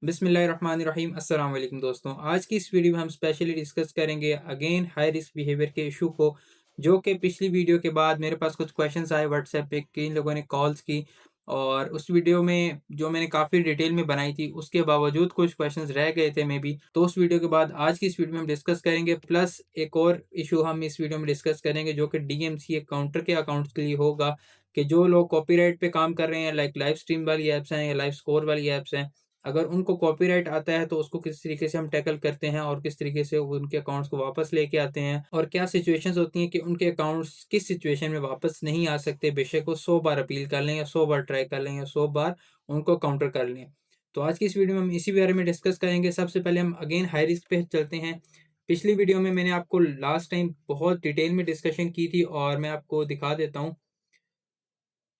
बिस्मिल्लाहिर्रहमानिर्रहीम अस्सलाम वालेकुम दोस्तों। आज की इस वीडियो में हम स्पेशली डिस्कस करेंगे अगेन हाई रिस्क बिहेवियर के इशू को, जो कि पिछली वीडियो के बाद मेरे पास कुछ क्वेश्चंस आए व्हाट्सएप पे, कई लोगों ने कॉल्स की और उस वीडियो में जो मैंने काफ़ी डिटेल में बनाई थी उसके बावजूद कुछ क्वेश्चंस रह गए थे मे बी। तो उस वीडियो के बाद आज की इस वीडियो में हम डिस्कस करेंगे, प्लस एक और इशू हम इस वीडियो में डिस्कस करेंगे जो कि डीएमसीए काउंटर के अकाउंट्स के लिए होगा, कि जो लोग कॉपीराइट पे काम कर रहे हैं, लाइक लाइव स्ट्रीम वाली ऐप्स हैं या लाइव स्कोर वाली ऐप्स हैं, अगर उनको कॉपीराइट आता है तो उसको किस तरीके से हम टैकल करते हैं और किस तरीके से उनके अकाउंट्स को वापस लेके आते हैं, और क्या सिचुएशंस होती हैं कि उनके अकाउंट्स किस सिचुएशन में वापस नहीं आ सकते, बेशक वो 100 बार अपील कर लें या 100 बार ट्राई कर लें या 100 बार उनको काउंटर कर लें। तो आज की इस वीडियो में हम इसी बारे में डिस्कस करेंगे। सबसे पहले हम अगेन हाई रिस्क पे चलते हैं। पिछली वीडियो में मैंने आपको लास्ट टाइम बहुत डिटेल में डिस्कशन की थी और मैं आपको दिखा देता हूँ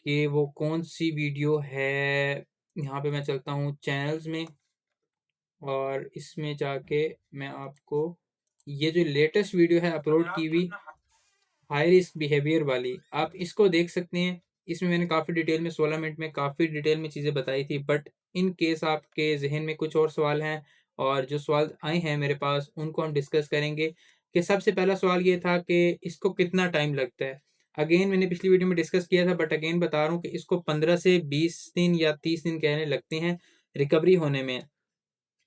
कि वो कौन सी वीडियो है। यहाँ पे मैं चलता हूँ चैनल्स में और इसमें जाके मैं आपको ये जो लेटेस्ट वीडियो है अपलोड की हुई हाई रिस्क बिहेवियर वाली, आप इसको देख सकते हैं। इसमें मैंने काफ़ी डिटेल में 16 मिनट में काफ़ी डिटेल में चीज़ें बताई थी, बट इन केस आपके जहन में कुछ और सवाल हैं और जो सवाल आए हैं मेरे पास उनको हम डिस्कस करेंगे। कि सबसे पहला सवाल ये था कि इसको कितना टाइम लगता है। अगेन मैंने पिछली वीडियो में डिस्कस किया था, बट अगेन बता रहा हूँ कि इसको 15 से 20 दिन या 30 दिन कहने लगते हैं रिकवरी होने में।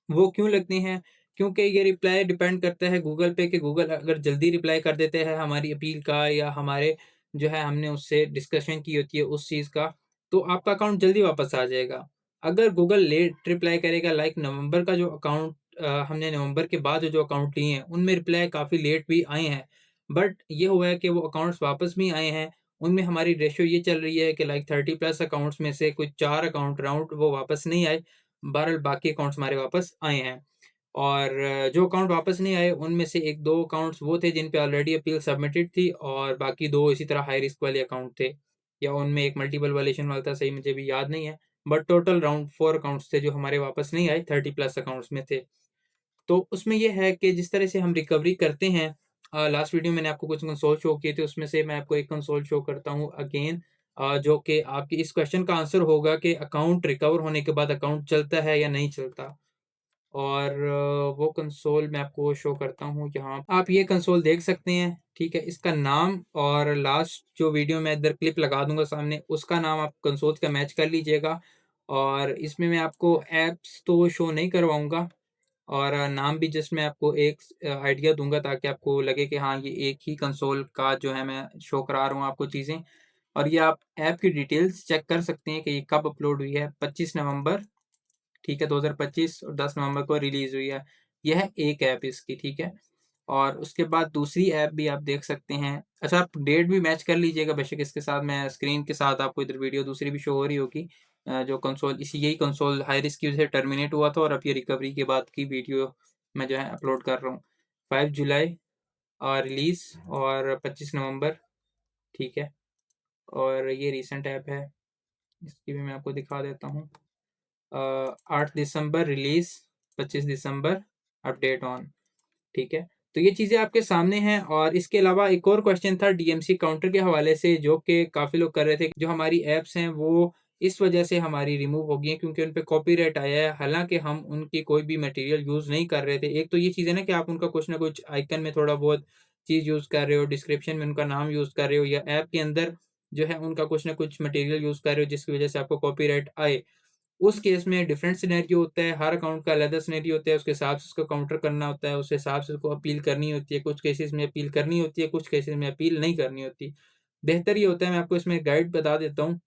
वो क्यों लगती हैं? क्योंकि ये रिप्लाई डिपेंड करता है गूगल पे, कि गूगल अगर जल्दी रिप्लाई कर देते हैं हमारी अपील का या हमारे जो है हमने उससे डिस्कशन की होती है उस चीज़ का, तो आपका अकाउंट जल्दी वापस आ जाएगा। अगर गूगल लेट रिप्लाई करेगा, लाइक नवंबर का जो अकाउंट हमने नवंबर के बाद जो अकाउंट लिए हैं, उनमें रिप्लाई काफ़ी लेट भी आए हैं। बट ये हुआ है कि वो अकाउंट्स वापस भी आए हैं। उनमें हमारी रेशियो ये चल रही है कि लाइक 30 प्लस अकाउंट्स में से कुछ 4 अकाउंट राउंड वो वापस नहीं आए। बहरहाल बाकी अकाउंट्स हमारे वापस आए हैं। और जो अकाउंट वापस नहीं आए उनमें से 1-2 अकाउंट्स वो थे जिन पे ऑलरेडी अपील सबमिटेड थी और बाकी 2 इसी तरह हाई रिस्क वाले अकाउंट थे, या उनमें एक मल्टीपल वायलेशन वाला था, सही मुझे भी याद नहीं है। बट टोटल राउंड 4 अकाउंट्स थे जो हमारे वापस नहीं आए, 30 प्लस अकाउंट्स में थे। तो उसमें ये है कि जिस तरह से हम रिकवरी करते हैं, लास्ट वीडियो मैंने आपको कुछ कंसोल शो किए थे, उसमें से मैं आपको एक कंसोल शो करता हूँ अगेन, जो कि आपकी इस क्वेश्चन का आंसर होगा कि अकाउंट रिकवर होने के बाद अकाउंट चलता है या नहीं चलता। और वो कंसोल मैं आपको शो करता हूँ यहाँ। आप ये कंसोल देख सकते हैं, ठीक है? इसका नाम और लास्ट जो वीडियो मैं इधर क्लिप लगा दूँगा सामने, उसका नाम आप कंसोल का मैच कर लीजिएगा। और इसमें मैं आपको ऐप्स तो शो नहीं करवाऊँगा और नाम भी जस्ट मैं आपको एक आइडिया दूँगा ताकि आपको लगे कि हाँ, ये एक ही कंसोल का जो है मैं शो करा रहा हूँ आपको चीज़ें। और ये आप ऐप की डिटेल्स चेक कर सकते हैं कि ये कब अपलोड हुई है, 25 नवंबर, ठीक है, 2025 और 10 नवंबर को रिलीज़ हुई है। यह एक ऐप इसकी, ठीक है? और उसके बाद दूसरी ऐप भी आप देख सकते हैं। अच्छा, आप डेट भी मैच कर लीजिएगा, बेशक इसके साथ मैं स्क्रीन के साथ आपको इधर वीडियो दूसरी भी शो हो रही होगी। जो कंसोल इसी यही कंसोल हाई रिस्क की वजह से टर्मिनेट हुआ था और अब ये रिकवरी के बाद की वीडियो मैं जो है अपलोड कर रहा हूँ। 5 जुलाई रिलीज़ और 25 नवंबर, ठीक है? और ये रीसेंट ऐप है, इसकी भी मैं आपको दिखा देता हूँ। 8 दिसंबर रिलीज़, 25 दिसंबर अपडेट ऑन, ठीक है? तो ये चीज़ें आपके सामने हैं। और इसके अलावा एक और क्वेश्चन था डीएमसी काउंटर के हवाले से, जो कि काफ़ी लोग कर रहे थे। जो हमारी ऐप्स हैं वो इस वजह से हमारी रिमूव हो गई हैं क्योंकि उन पे कॉपीराइट आया है, हालाँकि हम उनकी कोई भी मटेरियल यूज़ नहीं कर रहे थे। एक तो ये चीज़ है ना कि आप उनका कुछ ना कुछ आइकन में थोड़ा बहुत चीज़ यूज़ कर रहे हो, डिस्क्रिप्शन में उनका नाम यूज़ कर रहे हो, या ऐप के अंदर जो है उनका कुछ ना कुछ मटेरियल यूज़ कर रहे हो जिसकी वजह से आपको कॉपीराइट आए। उस केस में डिफरेंट सिनेरियो होता है, हर अकाउंट का अलग सिनेरियो होता है, उसके हिसाब से उसको काउंटर करना होता है, उस हिसाब से उसको अपील करनी होती है, कुछ केसेज़ में अपील करनी होती है, कुछ केसेज़ में अपील नहीं करनी होती। बेहतर ये होता है, मैं आपको इसमें गाइड बता देता हूँ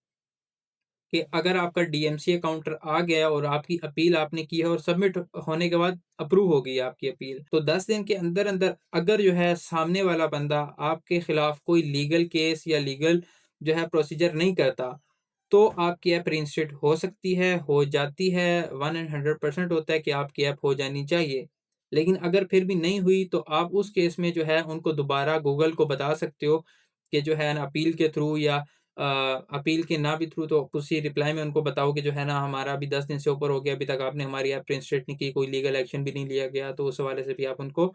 कि अगर आपका डीएमसीए काउंटर आ गया और आपकी अपील आपने की है और सबमिट होने के बाद अप्रूव हो गई है आपकी अपील, तो 10 दिन के अंदर-अंदर अगर जो है सामने वाला बंदा आपके खिलाफ कोई लीगल केस या लीगल जो है प्रोसीजर नहीं करता, तो आपकी ऐप रीइंस्टेट हो सकती है, हो जाती है, 1 एंड 100% होता है कि आपकी ऐप हो जानी चाहिए। लेकिन अगर फिर भी नहीं हुई तो आप उस केस में जो है उनको दोबारा गूगल को बता सकते हो कि जो है ना अपील के थ्रू या अपील के ना भी थ्रू, तो उसी रिप्लाई में उनको बताओ कि जो है ना हमारा अभी 10 दिन से ऊपर हो गया, अभी तक आपने हमारी ऐप रीइंस्टेट नहीं की, कोई लीगल एक्शन भी नहीं लिया गया, तो उस हवाले से भी आप उनको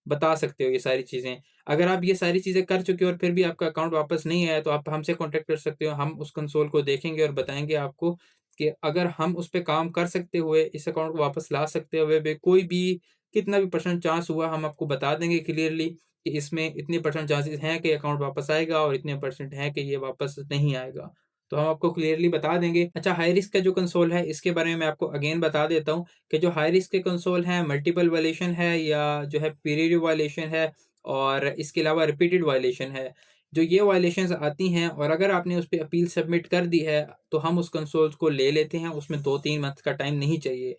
बता सकते हो ये सारी चीज़ें। अगर आप ये सारी चीज़ें कर चुके हो और फिर भी आपका अकाउंट वापस नहीं आया, तो आप हमसे कॉन्टैक्ट कर सकते हो। हम उस कंसोल को देखेंगे और बताएँगे आपको कि अगर हम उस पे काम कर सकते हुए इस अकाउंट को वापस ला सकते हुए भी कोई भी कितना भी परसेंट चांस हुआ, हम आपको बता देंगे क्लियरली कि इसमें इतने परसेंट चांसेस हैं कि अकाउंट वापस आएगा और इतने परसेंट हैं कि ये वापस नहीं आएगा। तो हम आपको क्लियरली बता देंगे। अच्छा, हाई रिस्क का जो कंसोल है इसके बारे में मैं आपको अगेन बता देता हूँ कि जो हाई रिस्क के कंसोल हैं, मल्टीपल वायलेशन है या जो है पीरियड वायलेशन है और इसके अलावा रिपीटेड वायलेशन है। जो ये वायलेशंस आती हैं और अगर आपने उस पे अपील सबमिट कर दी है, तो हम उस कंसोल्स को ले लेते हैं, उसमें 2-3 मंथ का टाइम नहीं चाहिए,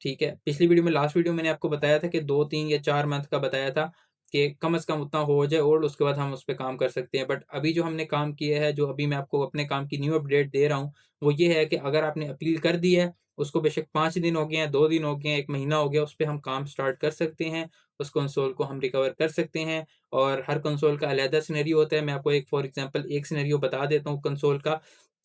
ठीक है? पिछली वीडियो में लास्ट वीडियो मैंने आपको बताया था कि 2-3 या 4 मंथ का बताया था कि कम से कम उतना हो जाए और उसके बाद हम उस पे काम कर सकते हैं। बट अभी जो हमने काम किया है, जो अभी मैं आपको अपने काम की न्यू अपडेट दे रहा हूँ, वो ये है कि अगर आपने अपील कर दी है, उसको बेशक 5 दिन हो गए हैं, 2 दिन हो गए हैं, 1 महीना हो गया, उस पे हम काम स्टार्ट कर सकते हैं, उस कंसोल को हम रिकवर कर सकते हैं और हर कंसोल का अलग सिनेरियो होता है। मैं आपको एक फॉर एग्ज़ाम्पल एक सिनेरियो बता देता हूँ कंसोल का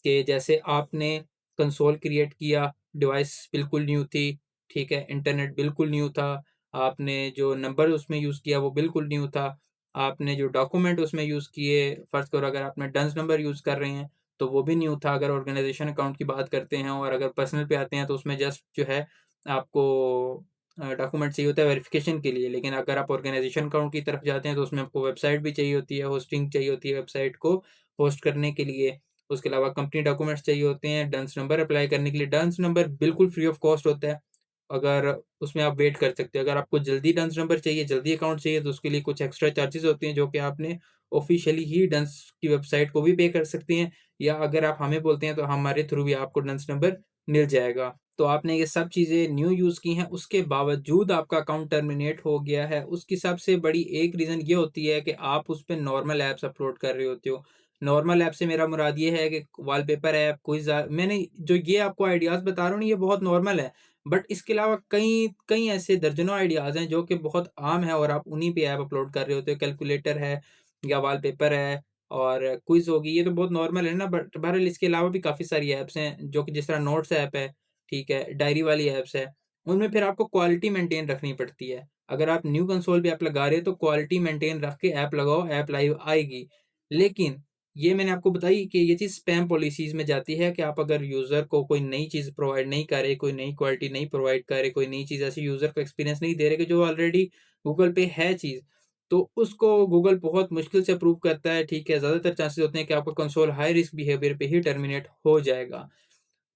कि जैसे आपने कंसोल क्रिएट किया, डिवाइस बिल्कुल न्यू थी, ठीक है? इंटरनेट बिल्कुल न्यू था, आपने जो नंबर उसमें यूज़ किया वो बिल्कुल न्यू था, आपने जो डॉक्यूमेंट उसमें यूज़ किए, फ़र्ज़ करो अगर आपने डंस नंबर यूज़ कर रहे हैं, तो वो भी न्यू था। अगर ऑर्गेनाइज़ेशन अकाउंट की बात करते हैं और अगर पर्सनल पे आते हैं तो उसमें जस्ट जो है आपको डॉक्यूमेंट चाहिए होता है वेरिफ़िकेशन के लिए। लेकिन अगर आप ऑर्गेनाइज़ेशन अकाउंट की तरफ जाते हैं तो उसमें आपको वेबसाइट भी चाहिए होती है, होस्टिंग चाहिए होती है वेबसाइट को होस्ट करने के लिए। उसके अलावा कंपनी डॉक्यूमेंट्स चाहिए होते हैं, डंस नंबर अप्लाई करने के लिए। डंस नंबर बिल्कुल फ्री ऑफ कॉस्ट होता है, अगर उसमें आप वेट कर सकते हो। अगर आपको जल्दी डंस नंबर चाहिए, जल्दी अकाउंट चाहिए तो उसके लिए कुछ एक्स्ट्रा चार्जेज़ होते हैं जो कि आपने ऑफ़िशियली ही डंस की वेबसाइट को भी पे कर सकते हैं या अगर आप हमें बोलते हैं तो हमारे थ्रू भी आपको डंस नंबर मिल जाएगा। तो आपने ये सब चीज़ें न्यू यूज़ की हैं, उसके बावजूद आपका अकाउंट टर्मिनेट हो गया है, उसकी सबसे बड़ी एक रीज़न ये होती है कि आप उस पे नॉर्मल ऐप्स अपलोड कर रहे होते हो। नॉर्मल ऐप से मेरा मुराद ये है कि वॉलपेपर ऐप, मैंने जो ये आपको आइडियाज़ बता रहा हूँ ना, ये बहुत नॉर्मल है। बट इसके अलावा कई कई ऐसे दर्जनों आइडियाज़ हैं जो कि बहुत आम हैं और आप उन्हीं पे ऐप अपलोड कर रहे होते हो। कैलकुलेटर है या वॉलपेपर है और क्विज़ होगी, ये तो बहुत नॉर्मल है ना, बट बहरहाल इसके अलावा भी काफ़ी सारी ऐप्स हैं जो कि जिस तरह नोट्स ऐप है, ठीक है, डायरी वाली ऐप्स है, उनमें फिर आपको क्वालिटी मेंटेन रखनी पड़ती है। अगर आप न्यू कंसोल पे ऐप लगा रहे हो तो क्वालिटी मेंटेन रख के ऐप लगाओ, ऐप लाइव आएगी। लेकिन ये मैंने आपको बताई कि ये चीज़ स्पैम पॉलिसीज़ में जाती है कि आप अगर यूज़र को कोई नई चीज़ प्रोवाइड नहीं कर रहे, कोई नई क्वालिटी नहीं प्रोवाइड कर रहे, कोई नई चीज़ ऐसी यूज़र को एक्सपीरियंस नहीं दे रहे कि जो ऑलरेडी गूगल पे है चीज़, तो उसको गूगल बहुत मुश्किल से अप्रूव करता है, ठीक है? ज़्यादातर चांसेस होते हैं कि आपका कंसोल हाई रिस्क बिहेवियर पे ही टर्मिनेट हो जाएगा।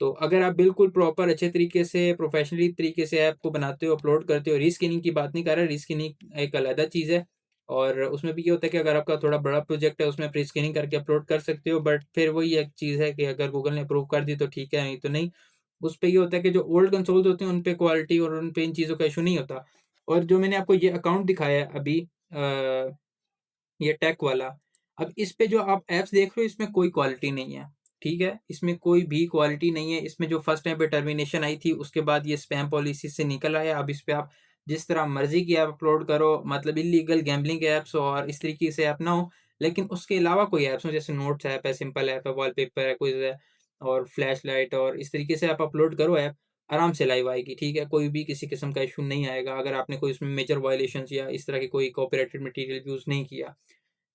तो अगर आप बिल्कुल प्रॉपर अच्छे तरीके से प्रोफ़ेशनली तरीके से ऐप को बनाते हो, अपलोड करते हो, रीस्किनिंग की बात नहीं कर रहा, रीस्किनिंग एक अलग चीज़ है और उसमें भी ये होता है कि अगर आपका थोड़ा बड़ा प्रोजेक्ट है, उसमें प्री-स्कैनिंग करके अपलोड कर सकते हो, बट फिर वही एक चीज़ है कि अगर गूगल ने अप्रूव कर दी तो ठीक है, नहीं तो नहीं। उस पे ये होता है कि जो ओल्ड कंसोल्स होते हैं, उन पे क्वालिटी और उन पे इन चीज़ों का इश्यू नहीं होता और जो मैंने आपको ये अकाउंट दिखाया है अभी ये टेक वाला। अब इस पे जो आप ऐप्स देख रहे हो इसमें कोई क्वालिटी नहीं है, ठीक है? इसमें कोई भी क्वालिटी नहीं है, इसमें जो फर्स्ट टाइम पे टर्मिनेशन आई थी उसके बाद ये स्पैम पॉलिसी से निकल आया। अब इस पे आप जिस तरह मर्ज़ी की ऐप अपलोड करो, मतलब इल्लीगल गैम्बलिंग ऐप्स और इस तरीके से ऐप ना हो, लेकिन उसके अलावा कोई ऐप्स हो जैसे नोट्स ऐप है, सिंपल ऐप है, वॉलपेपर है, क्विज़ है और फ्लैशलाइट और इस तरीके से आप अपलोड करो ऐप, आराम से लाइव आएगी, ठीक है? कोई भी किसी किस्म का इश्यू नहीं आएगा अगर आपने कोई उसमें मेजर वायलेशंस या इस तरह की कोई कॉपीराइटेड मटीरियल यूज़ नहीं किया।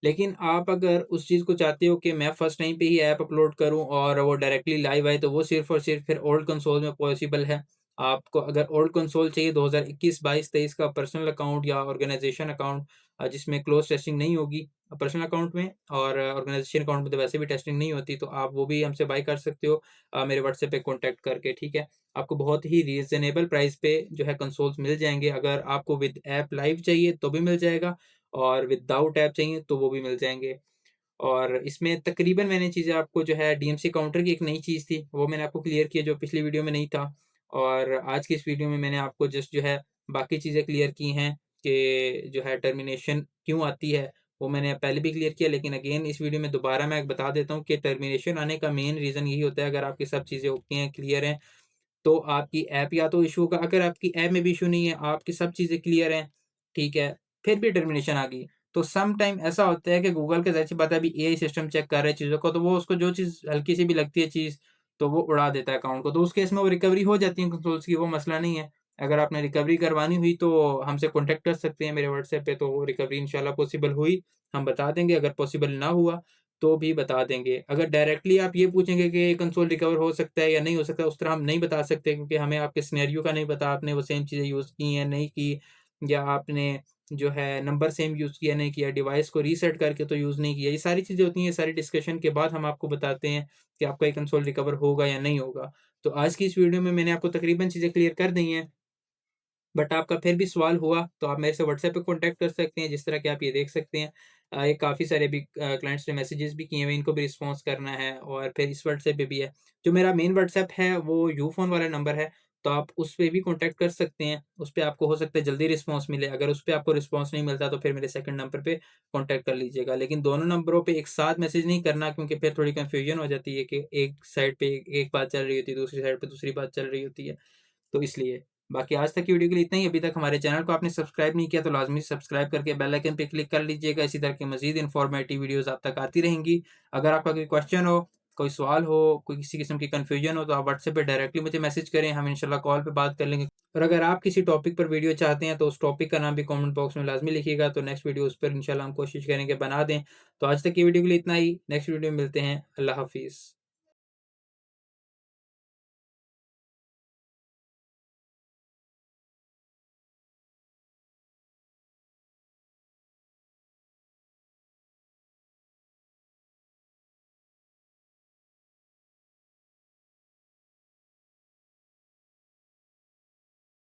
लेकिन आप अगर उस चीज़ को चाहते हो कि मैं फर्स्ट टाइम पे ही ऐप अपलोड करूँ और वो डायरेक्टली लाइव आए, तो वो सिर्फ़ और सिर्फ़ फिर ओल्ड कंसोल में पॉसिबल है। आपको अगर ओल्ड कंसोल चाहिए 2021, 22, 23 का पर्सनल अकाउंट या ऑर्गेनाइज़ेशन अकाउंट जिसमें क्लोज़ टेस्टिंग नहीं होगी पर्सनल अकाउंट में और ऑर्गेनाइज़ेशन अकाउंट में तो वैसे भी टेस्टिंग नहीं होती, तो आप वो भी हमसे बाय कर सकते हो मेरे व्हाट्सएप पे कॉन्टैक्ट करके, ठीक है? आपको बहुत ही रीज़नेबल प्राइस पे जो है कंसोल्स मिल जाएँगे। अगर आपको विद ऐप लाइव चाहिए तो भी मिल जाएगा और विदाउट ऐप चाहिए तो वो भी मिल जाएँगे। और इसमें तकरीबन मैंने चीज़ें आपको जो है डीएमसी काउंटर की एक नई चीज़ थी, वो मैंने आपको क्लियर किया जो पिछली वीडियो में नहीं था। और आज की इस वीडियो में मैंने आपको जस्ट जो है बाकी चीज़ें क्लियर की हैं कि जो है टर्मिनेशन क्यों आती है, वो मैंने पहले भी क्लियर किया लेकिन अगेन इस वीडियो में दोबारा मैं बता देता हूँ कि टर्मिनेशन आने का मेन रीज़न यही होता है अगर आपकी सब चीज़ें ओके हैं, क्लियर हैं तो आपकी ऐप या तो इश्यू होगा, अगर आपकी ऐप में भी इश्यू नहीं है, आपकी सब चीज़ें क्लियर हैं, ठीक है, फिर भी टर्मिनेशन आ गई, तो सम टाइम ऐसा होता है कि गूगल का ज़ाहिर-सी बात है अभी एआई सिस्टम चेक कर रहा है चीज़ों को, तो वो उसको जो चीज़ हल्की-सी भी लगती है चीज़, तो वो उड़ा देता है अकाउंट को, तो उस केस में वो रिकवरी हो जाती है कंसोल्स की, वो मसला नहीं है। अगर आपने रिकवरी करवानी हुई तो हमसे कॉन्टैक्ट कर सकते हैं मेरे व्हाट्सएप पे, तो रिकवरी इंशाल्लाह पॉसिबल हुई, हम बता देंगे, अगर पॉसिबल ना हुआ, तो भी बता देंगे। अगर डायरेक्टली आप ये पूछेंगे कि कंसोल रिकवर हो सकता है या नहीं हो सकता, उस तरह हम नहीं बता सकते क्योंकि हमें आपके सिनेरियो का नहीं पता, आपने वो सेम चीज़ें यूज़ की हैं, नहीं की, या आपने जो है नंबर सेम यूज़ किया, नहीं किया, डिवाइस को रीसेट करके तो यूज़ नहीं किया। ये सारी चीज़ें होती हैं, ये सारी डिस्कशन के बाद हम आपको बताते हैं कि आपका ये कंसोल रिकवर होगा या नहीं होगा। तो आज की इस वीडियो में मैंने आपको तकरीबन चीज़ें क्लियर कर दी हैं। बट आपका फिर भी सवाल हुआ तो आप मेरे से व्हाट्सएप पे कॉन्टैक्ट कर सकते हैं, जिस तरह कि आप ये देख सकते हैं। ये काफ़ी सारे अभी क्लाइंट्स ने मैसेजेस भी किए हुए हैं, इनको भी रिस्पॉन्स करना है और फिर इस व्हाट्सएप पे भी है। जो मेरा मेन व्हाट्सएप है वो यूफ़ोन वाला नंबर है, तो आप उस पे भी कॉन्टैक्ट कर सकते हैं। उस पे आपको हो सकता है जल्दी रिस्पॉन्स मिले, अगर उस पे आपको रिस्पॉन्स नहीं मिलता तो फिर मेरे सेकंड नंबर पे कॉन्टैक्ट कर लीजिएगा। लेकिन दोनों नंबरों पे एक साथ मैसेज नहीं करना क्योंकि फिर थोड़ी कन्फ्यूजन हो जाती है कि एक साइड पे एक बात चल रही होती है, दूसरी साइड पे दूसरी बात चल रही होती है। तो इसलिए। बाकी आज तक की वीडियो के लिए इतना ही। अभी तक हमारे चैनल को आपने सब्सक्राइब नहीं किया तो लाज़मी सब्सक्राइब करके बेल आइकन पे क्लिक कर लीजिएगा। इसी तरह की मज़ीद इन्फॉर्मेटिव वीडियोज़ आप तक आती रहेंगी। अगर आपका कोई क्वेश्चन हो, कोई सवाल हो, कोई किसी किस्म की कन्फ्यूजन हो तो आप व्हाट्सएप पे डायरेक्टली मुझे मैसेज करें, हम इंशाल्लाह कॉल पे बात कर लेंगे। और अगर आप किसी टॉपिक पर वीडियो चाहते हैं तो उस टॉपिक का नाम भी कमेंट बॉक्स में लाज़मी लिखिएगा, तो नेक्स्ट वीडियो उस पर इंशाल्लाह हम कोशिश करेंगे बना दें। तो आज तक की वीडियो के लिए इतना ही। नेक्स्ट वीडियो में मिलते हैं। अल्लाह हाफ़िज़।